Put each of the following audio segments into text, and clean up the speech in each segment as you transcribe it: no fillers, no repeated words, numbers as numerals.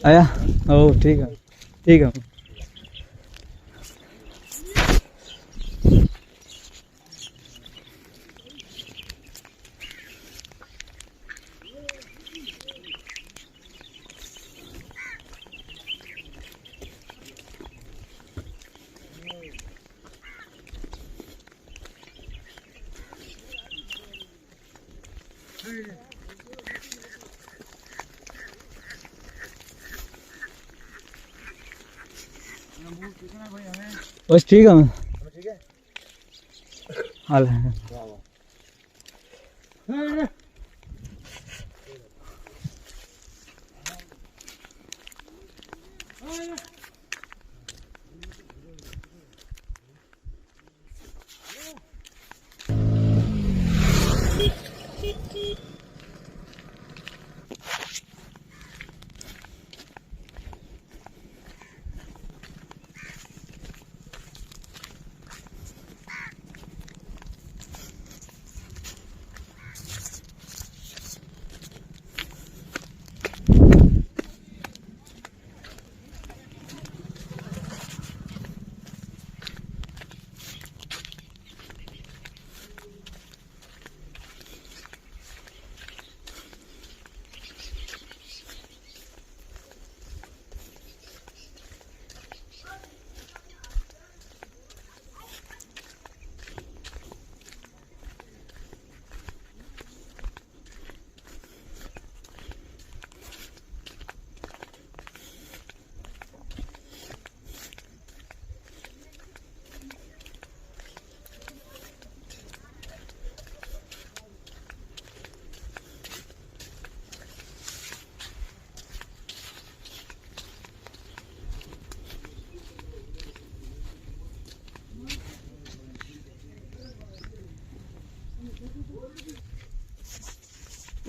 आया ओ ठीक है ठीक है बस ठीक है ठीक है हाल है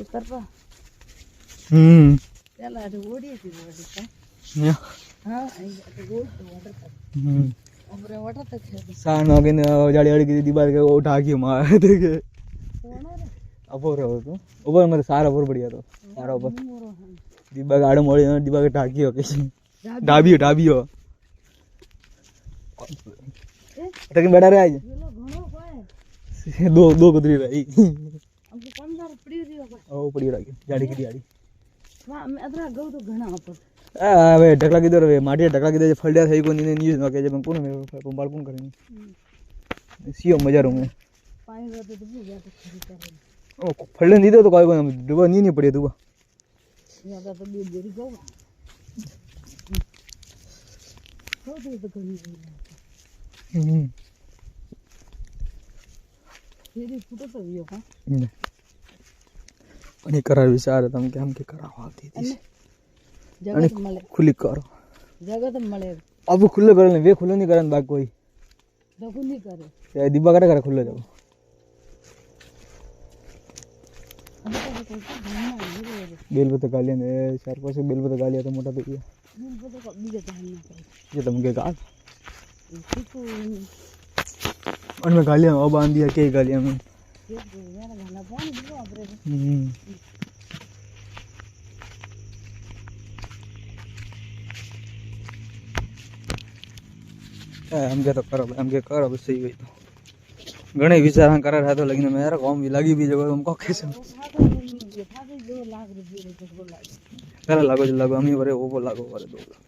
ઉતરવા પેલા ઓડી હતી या હા અહીં ગોળ વોટર અમરે વોટર તક છે सान हो गए जाड़ी वाड़ी की दीवार के उठा के मार दे के अपोर हो तो ऊपर मेरे सारा ऊपर बढ़िया तो सारा ऊपर दीवार गाड़ी मोड़ी दीवार के ढाकी हो कैसे ढाबी हो टकन बैठा रहे आज दो कुतरी रही हमको कम सारा पड़ी रही होगा ओ पड़ी रही गाड़ी की गाड़ी वाह मैं अदरा गौ तो घणा ऊपर હવે ઢકલા કીધો રે માટી ઢકલા કીધો ફળિયા થઈ કોઈ ની ન્યૂઝ માં કે જે કોણ મે બાળ કોણ કરે સીઓ મજા રૂ મે પાણી રોતે તો બહુ જાતો ખરી કરે ओ फळले દીધો તો કોઈ ડૂબા ની પડી ડૂબા યાદા તો બે દેરી ગૌ તો ઘણી तेरी फोटो तो भी होगा અને કરાર વિચાર તમ કેમ કે કરાવા આવતી હતી जगह तो મળે ખુલ્લી કરો जगह तो મળે अब खुले करे वे खुले नहीं करन बाग कोई दखु नहीं करे ये दिब्बा करे करे खुले जाओ बेल पे तो गालियां ने चार पांच बेल पे तो गालियां तो मोटा तो ये बीजे ध्यान ना करे ये तुम के गाल ठीक और मैं गालियां और बांध दिया के गालियां में ये मेरा गाना पानी दो अपरे हम के तो करो बस सही हुई तो घणे विचार करा रहा तो लेकिन मेरा काम भी लगी भी जगह हमको कैसे करा लागो हम बरे वो लागो बरे 2 लाख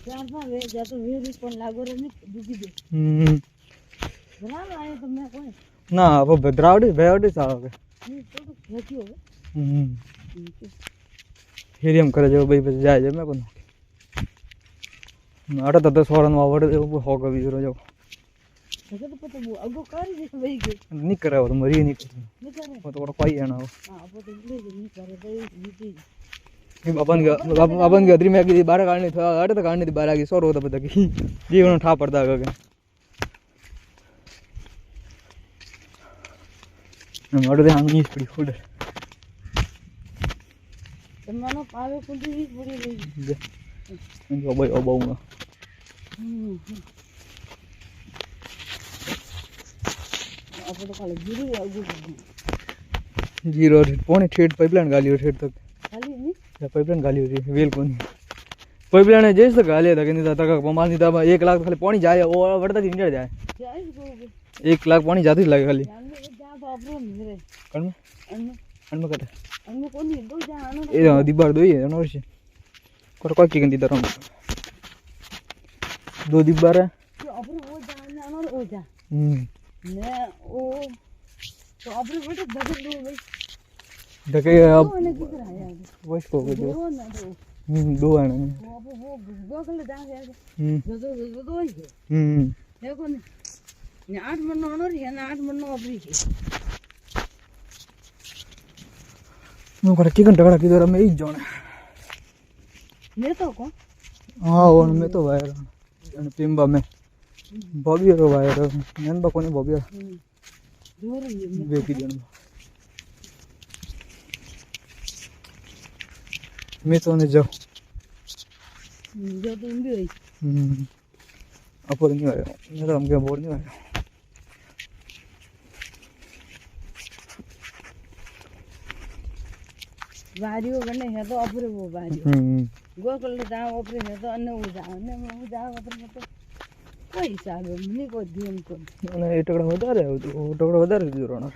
चार पांच वे जा तो वे रिस्पॉन लागो रे नहीं डूबी दे बना आए तो मैं कोई ना अब भद्रावड़ी भयावड़ी साहब नहीं तो खेती हो फिर हम करे जो भाई बस जाए जे मैं को आटा तो 10 वारन वावड़ हो गई रो जो जगह तो पता वो अगो कारी देख वही के नहीं करे वो तो मरी नहीं करे वो तो कोई है ना हां वो तो नहीं करे तो नीति अपन के अदरी में की 12 काटनी था आटे तो काटनी थी 12 की 100 होता पता की जीवन ठा पड़ता है के हम आटे हम नहीं पड़ी फुड તમારો પાવે કુંડી પડી રહી इनको भाई अबाऊंगा अब तो खाली जीरो आगू जीरो पौने ठेठ पाइपलाइन गालियो ठेठ तक खाली नहीं पाइपलाइन गाली होती है वेल कोनी पाइपलाइन जैसे गाली था कि नहीं था तक माल नहीं था 1 लाख खाली पानी जाए वो बढ़ता ही निकल जाए 1 लाख पानी जाती लगे खाली कण में अन में कटे ए दिबार दो ये नो से कोई की गंदी तरह 2 दिबार है धके अब वॉइस को दो 2 आने देखो ने 8 मन नो रे ना 8 मन नो अबरी के नो कर की घंटा की दर में एक जोन मैं तो को हां वो मैं तो वायर अन पिंबा में बॉबी रो वायर नन बा कोनी बॉबी दूर है बेकी जन मैं तो ने जाओ जो तुम भी होई अपर नहीं आया मेरा हम क्या बोल नहीं आया वारियो गने है तो अपर वो वारी गोकल जाओ अपर है तो अन्ने वो जाओ अपर तो कोई हिसाब नहीं कोई ध्यान को અને એ ટકડા વધારે આવતું ટકડા વધારે જોરાણો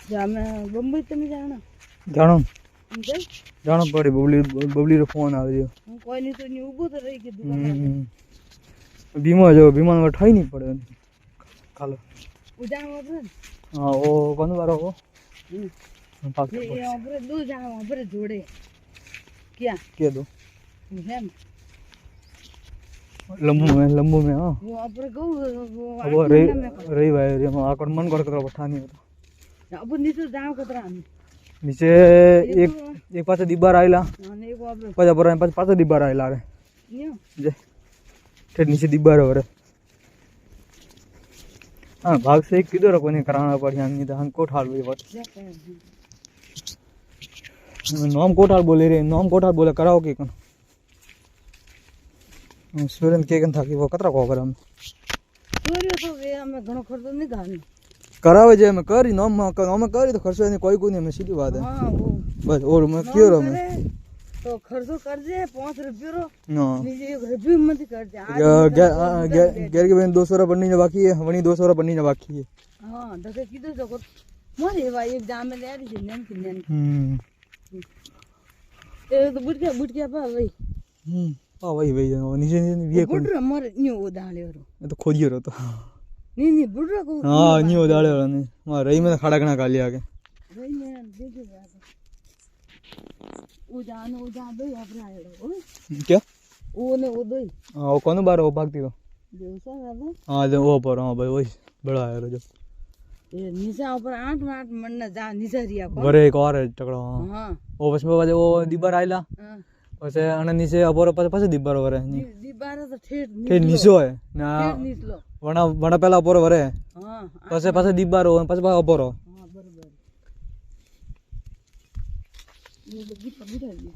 जा मैं बम्बई तमे जाना જાણો जय જાણો પડે બબલી રો ફોન આવ્યો कोई नहीं तो नहीं उबो तो रही के दुकान बीमा जो बीमा में ठाई नहीं पड़े खालो उजाम अपर हां वो कौन बारो वो पाक ये अपर दो जाम अपर जोड़े क्या के दो है लंबू में हां वो अपर गो वो रही भाई रे आकर मन कर कतरा पठानी होता अब नीचे जाओ कतरा नीचे एक पासे दीबार आइला ने को अपर पाछा पर पाछा दीबार आइला रे यो जे ठेठ नीचे दीबार हो रे हां भाग से किधर कोनी कराना पड़िया नहीं तो हम कोठाल हुई बात नाम कोठाल बोले रे नाम कोठाल बोले कराओ के कन सुरेंद्र के कन था कि वो कतरा को कर हम चोरियो तो वे हमें घणो खर्चो नहीं गानी करावे जे मैं करी नाम में करी तो खर्चो नहीं कोई नहीं मैं सीधी बात है हां वो बस और मैं क्यों रो मैं तो खर्चो कर दे 5 रुपये रो ना नीचे 1 रुपये मत कर दे गेर के बहन 200 रुपये बननी बाकी है वनी 200 रुपये बननी बाकी है हां दके किधर जको मोरे भाई एग्जाम में ले रही नेम किन्ने ए तो बुट के पा भाई पा भाई नीचे ये बुट मोरे न्यू उदाले रो मैं तो खोजियो रो तो नहीं बुट को हां नी उदाले रो ने मां रही में खड़ा कना काली आके भाई मैं देखे उजा दो अपने आयो क्या वो ने वो दो हां वो कौन बार वो भागती तो देवसा दादा हां जो वो पर हां भाई वही बड़ा आया रो जो ये नीचे ऊपर 8 मन ना जा नीचे रिया को बरे एक और है टकड़ा हां वो बस में वो दीबार आइला हां वैसे अन नीचे अपोर पासे दीबार वरे दीबार तो ठेठ नीचो है ना नीचलो वणा पहला अपोर वरे हां पासे दीबार हो पासे अपोर हां बराबर ये लगी पड़ी रही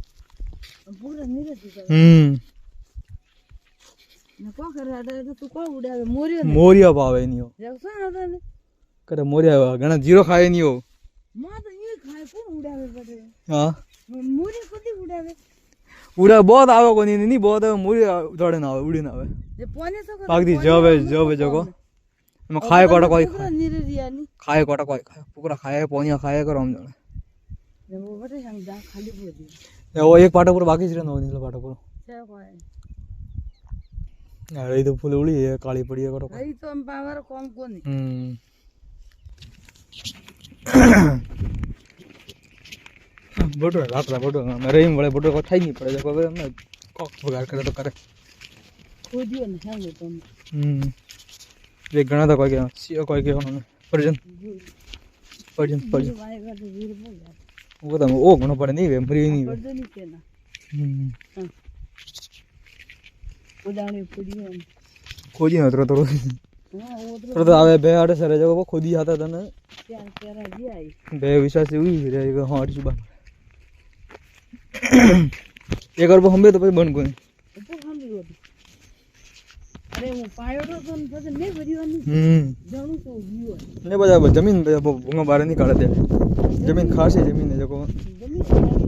पूरा नहीं रहती न को कर रहा है तो को उड़ावे मोरिया पावे नहीं हो जैसा आता ने करे मोरिया घणा जीरो खाए नहीं हो मां तो ये खाए को उड़ावे पड़े हां मोरी कदी उड़ावे उड़ा बहुत आवे को नहीं बहुत मोरी थोड़े ना आवे उड़ी ना आवे ये पोने तो पाक दी जब जगो मैं खाए कोटा कोई नहीं रिया नहीं खाए कोटा कोई पूरा खाए पोनिया खाए करो हम जने वो बटे हम जा खाली बोली वो एक पाटा पूरा बाकी रहनो नीला पाटा पूरा से कोई अरे ये तो फुल उड़ी है काली पड़ी है करो आई तो हम पावर कम को नहीं बोटो रात बोटो मेरे ही बड़े बोटो को थाई नहीं पड़े देखो मैं कॉक बगाड़ करे तो करे खोदियो न है तो एक घणा तो कोई के सीओ कोई के उन्होंने पर्जन वो तो वो घणो पड़े नहीं वे मरी नहीं वे पर्जन ही के ना उदाने पड़ियो खोजी ना तो हां वो तो आवे बे आड़े सरे जो खोदी आता था ना क्या तेरा भी आई बे विश्वास हुई रे हां आड़ी सुबह एक बार हम तो बन गए तो हम भी हो अरे वो पायो तो પછી નહીં ભર્યો જાણું તો ગયો ને બધા જમીન ભૂંગા બહાર નીકાળે દે જમીન ખાસી જમીન है जो જમીન ખાલી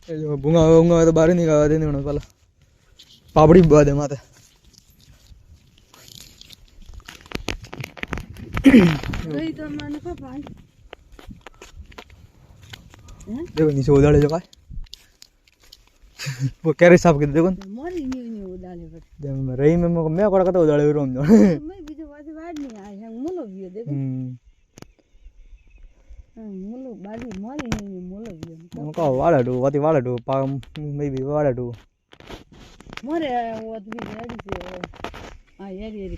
છે એ જો ભૂંગા ભૂંગા તો બહાર નીકાળવા દે ને પેલા પાપડી બાદે માથે ગઈ તો મને કો ભાઈ देखो नीचे उदाड़े जो का वो कैरेट साफ कर देखो मोरी नहीं उदाले बट रही में मैं कोड़ा कता उदाड़े रोम जो मैं बीजे वादे वाड नहीं आए हैं मोलो भी देखो मोलो बाली मोरी नहीं मोलो भी का वाला दो वाती वाला दो पा मे बी वाला दो मोरे वो तो भी रेडी से हां यारी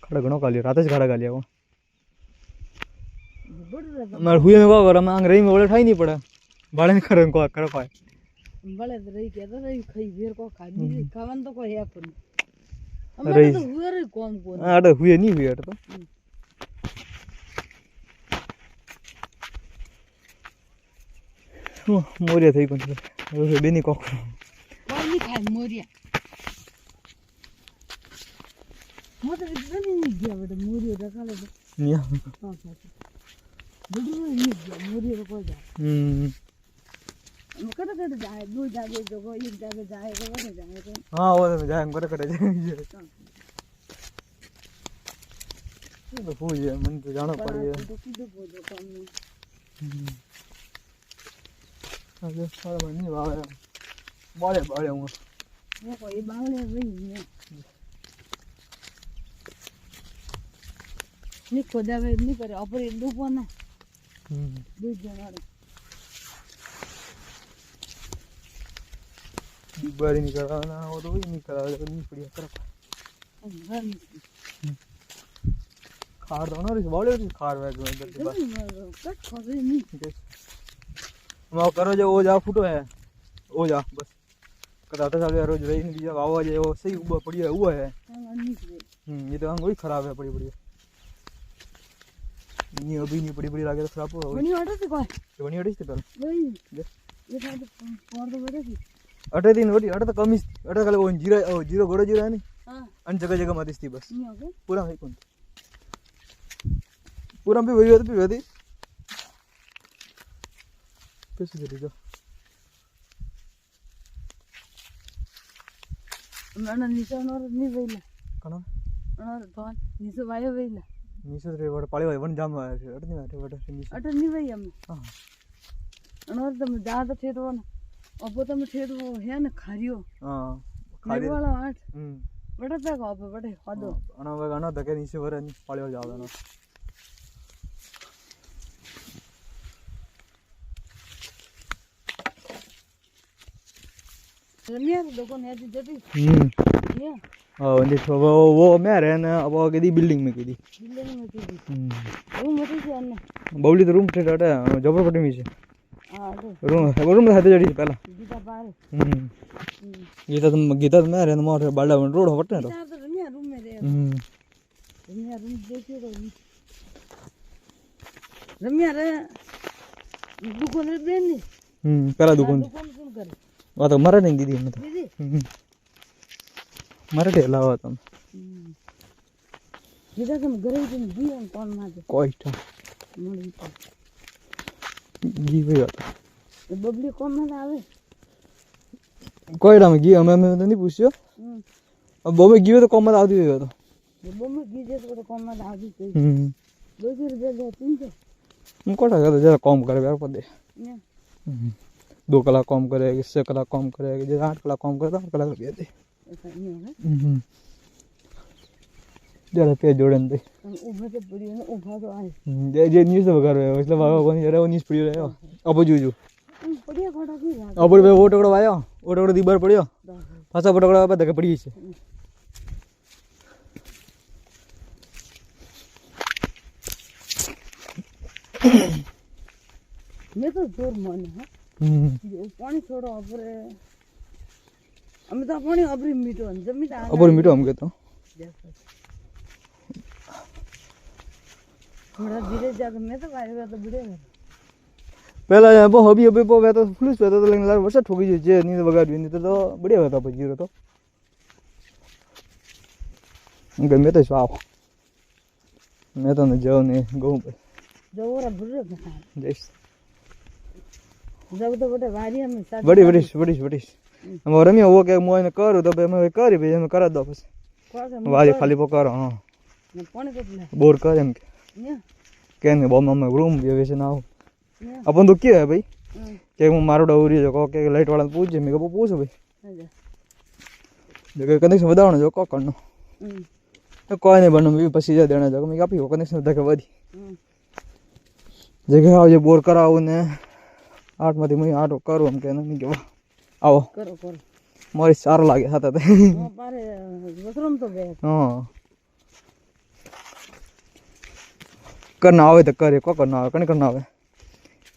खड़ा घणो कालियो रात से खड़ा कालियो बड़ मार हुए में को कर मांग रही में ओले ठाई नहीं पड़ा बाले ने करन को कर पाए बड़े रही के तो रही खाई बेर को खा दी खावन तो को है अपन हमारे तो हुए रे कौन कौन हां तो हुए नहीं हुए तो मोरिया થઈ કોણ છે બેની કોક કોણ ની ખાય મોરિયા મોતો બની ની ગયા બડે મોરિયો રખાલે નિયા હા હા બડું ની ગયા મોરિયો કો જા कट कट जाए दो जागे जो को एक जागे जाएगा वो नहीं जाएगा हां वो तो जाए कट कट जाए ये तो हो ये मन तो जाना पड़ी है तो सीधे बोलो काम अरे सारा मन नहीं बावे बाले बाले हूं वो कोई बावले वही है नहीं खोदा वे नहीं करे ऊपर एक दो ना दो जना बारी निकलना वो तो ही निकला नहीं पड़ी कर खार दो ना बाले खार वे कट खोदे नहीं मैं करो जो वो जा फुटो है वो जा बस कदाता साल रोज रही नहीं बीजा आवाज है वो सही ऊपर पड़ी है वो है ये तो अंग वही खराब है पड़ी पड़ी नहीं अभी नहीं पड़ी पड़ी लागे तो खराब हो बनी ऑर्डर से कोई तो बनी अड़ी से पहले वही ये था और तो बड़े की अटे दिन वडी अटे तो कमी अटे खाली वो जीरो गोड़ो जीरो है नहीं हां अन जगह जगह मत थी बस नहीं हो पूरा है कौन पूरा भी वही होती कैसे करेगा मैंने नीचे और नहीं वेला कना और तो नीचे वायो वेला नीचे रे वड पाले वन जाम आया थे अटे नहीं वड नीचे अटे नहीं वही हम हां और तुम ज्यादा थे तो ना अब तो मैं थे तो है ना खारियो हां खारी वाला आठ हम्म बड़ा तक अब बड़े हदो अना वे गाना तक नीचे वर पाले और जावे ना रमिया दुकान है जटी ये हां वो मैं रहना अब कदी बिल्डिंग में कदी बिल्डिंग में की रूम मत से अन्ना बावली तो रूम थे डाटा जबरपट्टी में से हां रूम में हाथे जड़ी पहला गीता बाहर गीता तो मैं रहना मोर बाड़ा रोड हटने तो रमिया रूम में रहे रमिया रूम देखिए तो रमिया रे दुकान रे देनी पहला दुकान सुन करे वो तो मरा नहीं दीदी मैं तो दीदी मरा ढेला हुआ तुम गीता तुम घरे तुम दियो कौन माजे कोई था मળી गी गया था बबली कौन में आवे कोई ना मैं गी मैं तो नहीं पूछियो अब वो में गी तो कम मत आती हुई तो वो में गी जे तो कौन में आवी कोई दो रुपए दे तीन से हम कोटा का जरा कम करे यार पदे 2 कलाक कम करे 6 कलाक कम करे 8 कलाक कम करे 8 कलाक रुपया दे ऐसा नहीं है जरा पे जोड़न दे उभा तो पड़ी है उभा तो आए जे न्यूज़ वगैरह है इसलिए बाबा कोनी जरा वो न्यूज़ पड़ी रहे अब जूजू बढ़िया घोड़ा की बात अब वो टुकड़ो आयो वो टुकड़ो दीबार पड़ियो फसा टुकड़ो पे धके पड़ी छे मैं तो जोर मन है जो पानी छोड़ो ऊपर અમે તો પાણી અબરી મીઠો જમી તા અબર મીઠો આમ કહેતો થોડા ધીરે જાકે મેં તો વાયરો તો બુડે પહેલા બહુ હબી હબી બહુ વેતો ફ્લુસ વેતો તો લઈને વરસાદ ઠોકી જાય જે ની વગાડ્યું નહીં તો બઢિયા હતા પછી તો ગમે તો સ્વાવ મેં તો જાઉં ને ગઉં જવરા બુડે જઈશ જબ તો બટે વારી અમે સાથ વડીશ અમે રમ્યા હો કે હું એને કરું તો અમે કરી ભાઈ અમે કરા દો પછી વારી ખાલી પકડો હા પાણી કેટલે બોર કરે એમ ને કે ને બોમ અમે રૂમ બેવે છે ના अपन तो क्या है भाई कि હું મારો ડવરી જો કે લાઈટ વાળા પૂછજે મેં કહું પૂછો ભાઈ જો કનેક્શન વધારવાનો જો કોકણનો તો કોઈ નહીં બનો મેં પછી જ દેણા જો મેં આપી કનેક્શન વધા કે વધી જગ્યા આવજે બોર કરાવું ને 8 માંથી હું 8 કરું એમ કે નહીં કે આવો કરો મારી સારું લાગે હતા તે પારે વસરમ તો બે હા કરના આવે તો કરે કોકણ ના આવે કને કરના આવે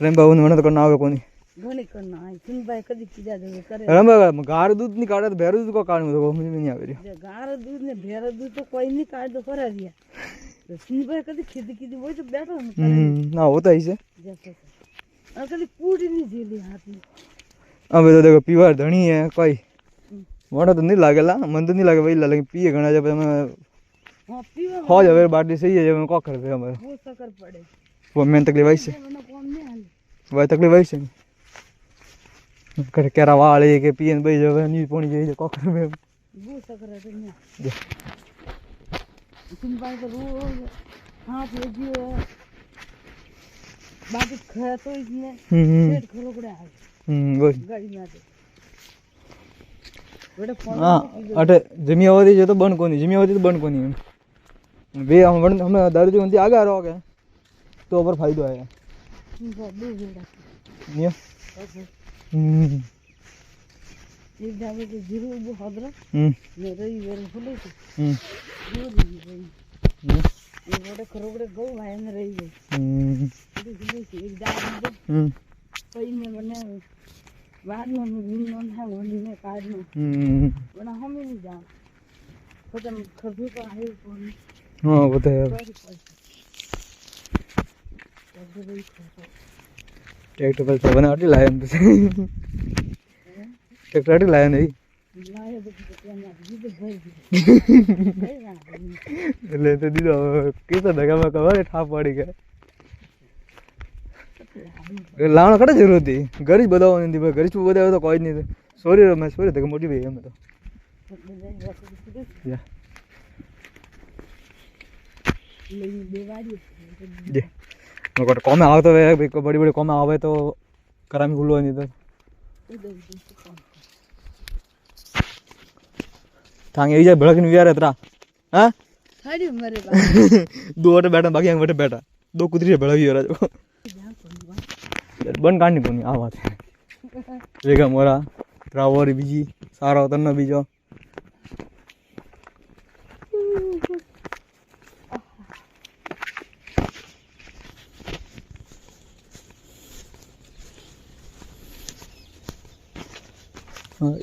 રેમ્બા મને તો કરના આવે કોની ઘણી કરના આય સિંભાઈ કદી કીધા દે કરે રેમ્બા ગાર દૂધ ની કાઢે તો ભેર દૂધ કો કાઢવું તો મને નહીં આવે જે ગાર દૂધ ને ભેર દૂધ તો કોઈ નહીં કાઢ દો ફરા રહ્યા તો સિંભાઈ કદી ખીધી કીધી હોય તો બેઠો ના હોતા છે જैसे और कभी पूरी नहीं झेली हाथी अब तो देखो पीवा धनी है कोई मोटा तो नहीं लागेला मन तो नहीं लागे भाई लेकिन पिए घना जब हमें हां पीवा हो जावे बाटी सही है जब हम को कर दे हमें वो शक्कर पड़े वो मेन तकलीफ आई से वरना कौन नहीं हाल वही तकलीफ आई से कर केरा वाले के पिए भाई जब नहीं पोनी जाए को कर में वो शक्कर है नहीं तुम भाई तो रोज हाथ लगी है बाकी खा तो इसने पेट खरोकड़े आ वो गाड़ी में आते बड़े फोन हां अटे जमियावती जो तो बन कोनी जमियावती तो बन कोनी वे हम दारू जी उनती आगे आ रहा है तो ऊपर फायदा है ये एक जावे के जीरो वो हदरा मेरे ही वेर फुले थे ये बड़े खरोगड़े गौ भाई में रही गई एक जावे कोई में बने बाद में नॉन है वही में कार्ड में बना हम नहीं जा खत्म खरदू का है कौन हां वो तो है ट्रैक्टर पर बना आटी लाया हम ट्रैक्टर आटी लाया नहीं लाया तो क्या ना जी तो भाई ले तो दीदा कैसा धक्का में कवर ठा पड़ी गया लावना कड़ा जरूरत थी गरीब बताओ नहीं भाई गरीब बताओ तो कोई नहीं सॉरी मैं सॉरी देखो मोटी भाई हमें तो या जे मगर कम आवे तो भाई बड़ी बड़ी कम आवे तो करामी खुलो नहीं तो थांगे ये भड़क नहीं यार इतना हां खाड़ी मरे बा दो वटे बैठा बाकी यहां वटे बैठा दो कुतरी भड़क ही रहा जो बन काढ़नी कोनी आ बात है वेगा मोरा ट्रावर बीजी सारा उतरना बीजो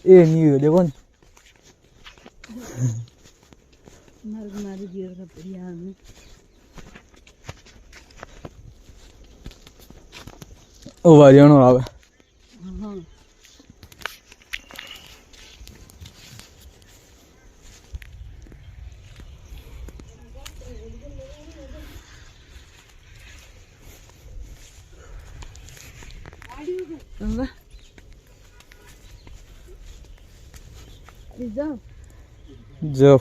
ए नहीं देखो ने मारी गिर का बढ़िया में ओ वारियानो आवे हां वाह जाओ जो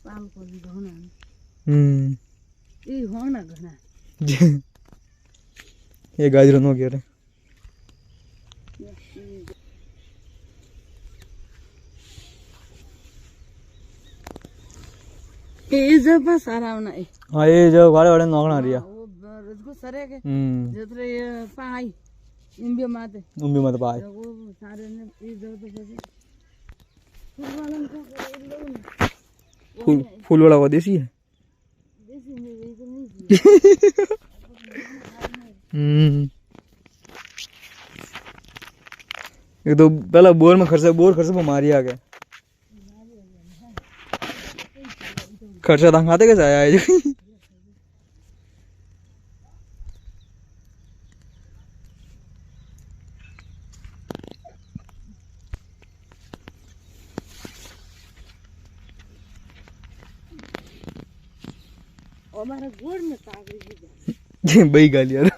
काम को भी होना ये होना घना ये गाजर नो गया रे ये जब सारा होना है हां ये जो वाले वाले नोगना रिया वो रजको सरे के जतरे पाई इंबे माते उम्मी मत पाए वो सारे ने ये जो तो फूल वाला को फूल वाला वो देसी है देसी में ये तो नहीं ये तो पहला बोर में खर्चा पर मारी आ गया खर्चा था खाते कैसे आया है हमारा गोड़ में कागड़ी भाई गाली यार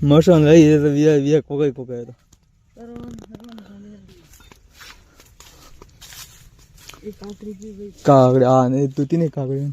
मौसम है ये तो विया कोका है तो कागड़ी आ नहीं तू तीन कागड़ी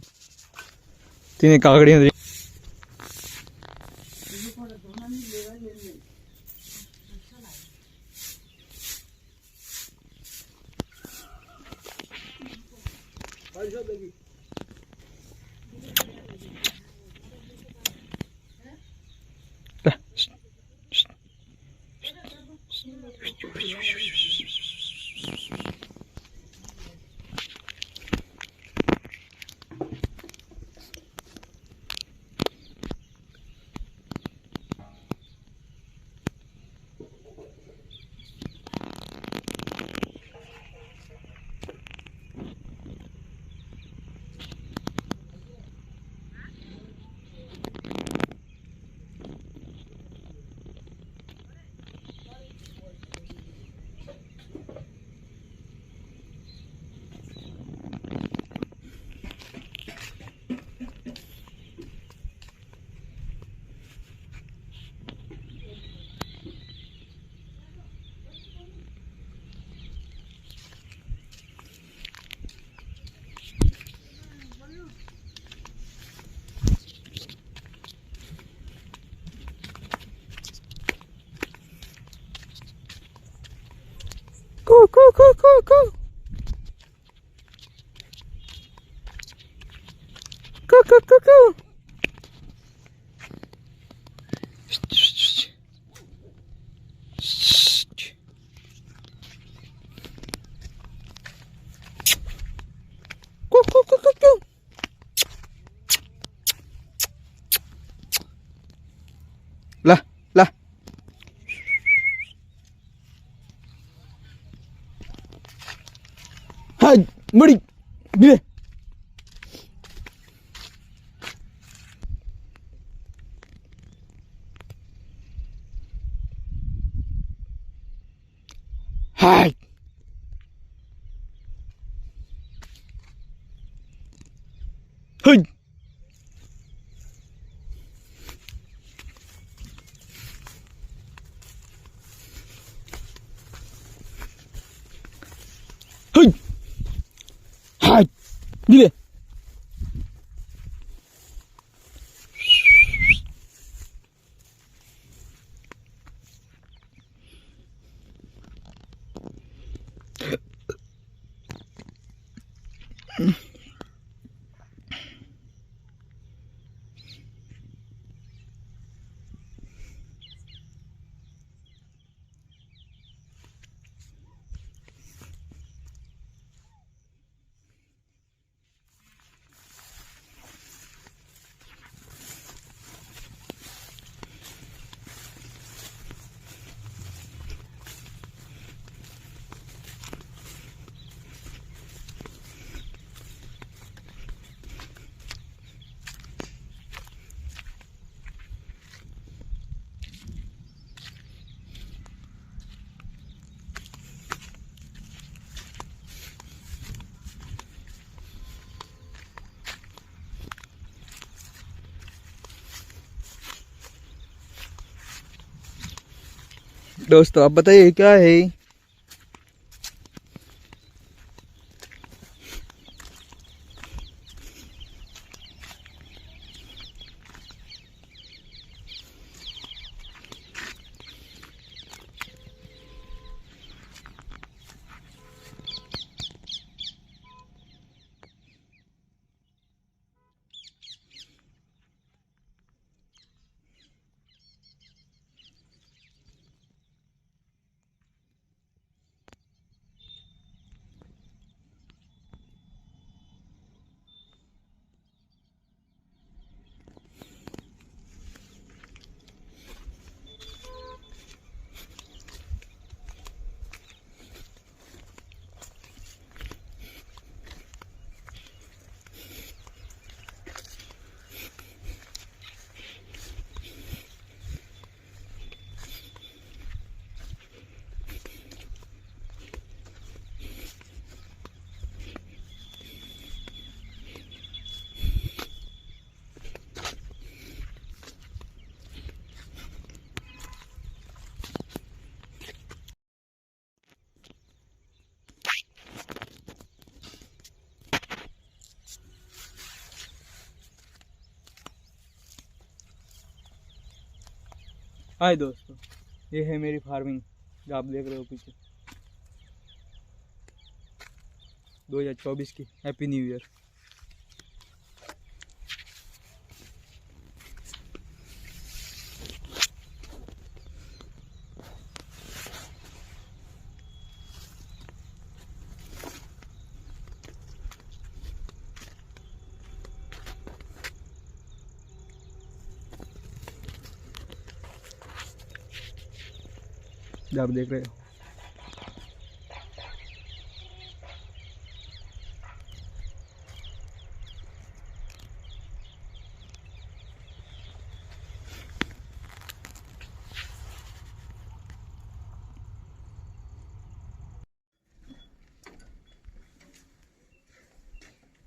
Go. Go. Go. La. Hai, mari. Bila. Hai. Hai. Hai. Hai. Bila. दोस्तों आप बताइए क्या है हाय दोस्तों, ये है मेरी फार्मिंग जो आप देख रहे हो पीछे। 2024 की हैप्पी न्यू ईयर। जो आप देख रहे हो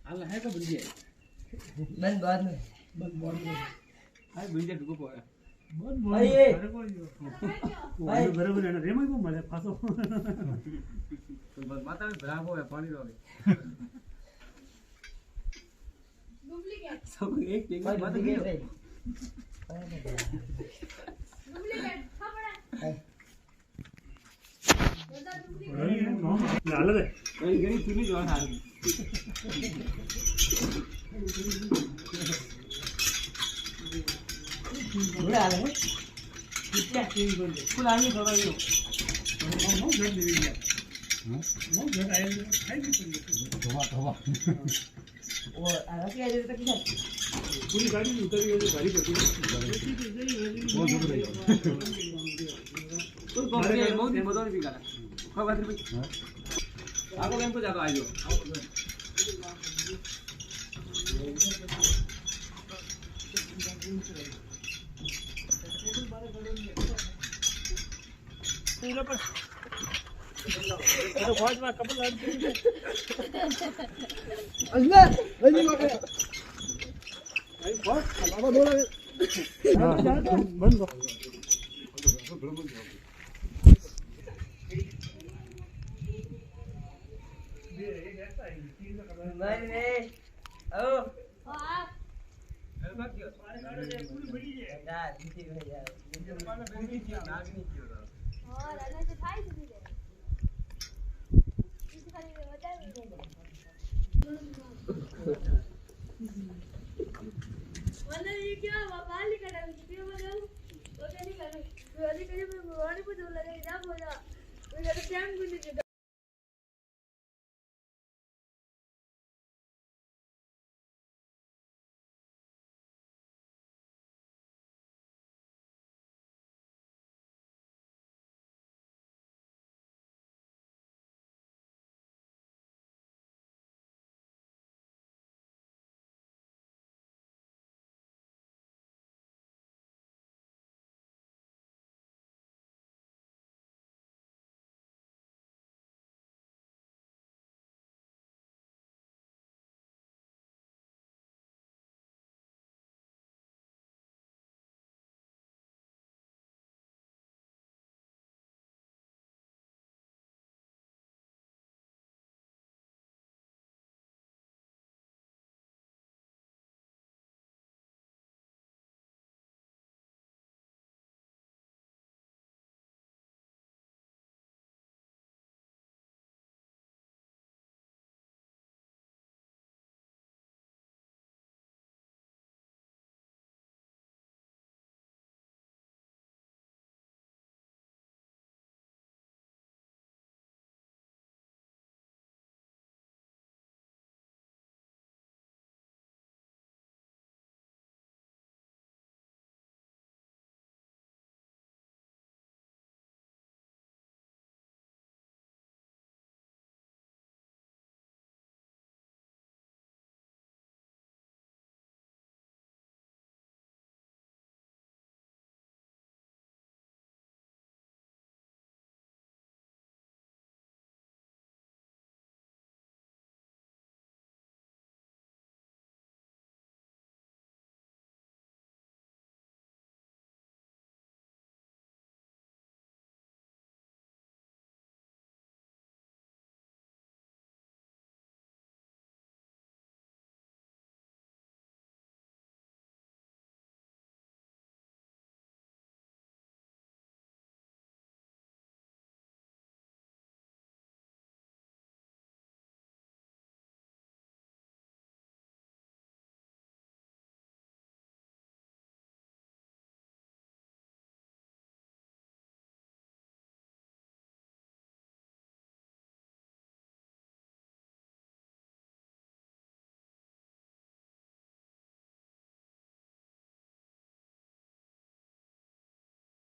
Allah hai ka bridge बंद बाद में hai bridge ढुको पड़ा भाई ये भाई बराबर है ना रेमा को मले फासो तो बस माता में भरा हुआ है पानी रोगे डुप्लीकेट सब एक एक बात की डुप्लीकेट खबड़ा लाल है कहीं गई तूने जो हार बड़ा आ रहा है कितना तीन बंदे कुल आदमी थोड़ा ही हो घर दे दिया हां घर आए थोड़ा वो आगे क्या देर तक क्या पूरी गाड़ी उतर गई गाड़ी पकड़ी बहुत दूर है तो बहुत बहुत मदद भी करा कब आते भाई आपको कैंप को जाकर आ जाओ तो फौज में कपल अल्लाह वही मार आई फौज बाबा बोला बंद मार रे ओ हां अलग क्यों पूरी बड़ी है ना दिखी भैया माने बड़ी थी नाग नहीं किया और आने से थाई सुधी दे इस खाली बता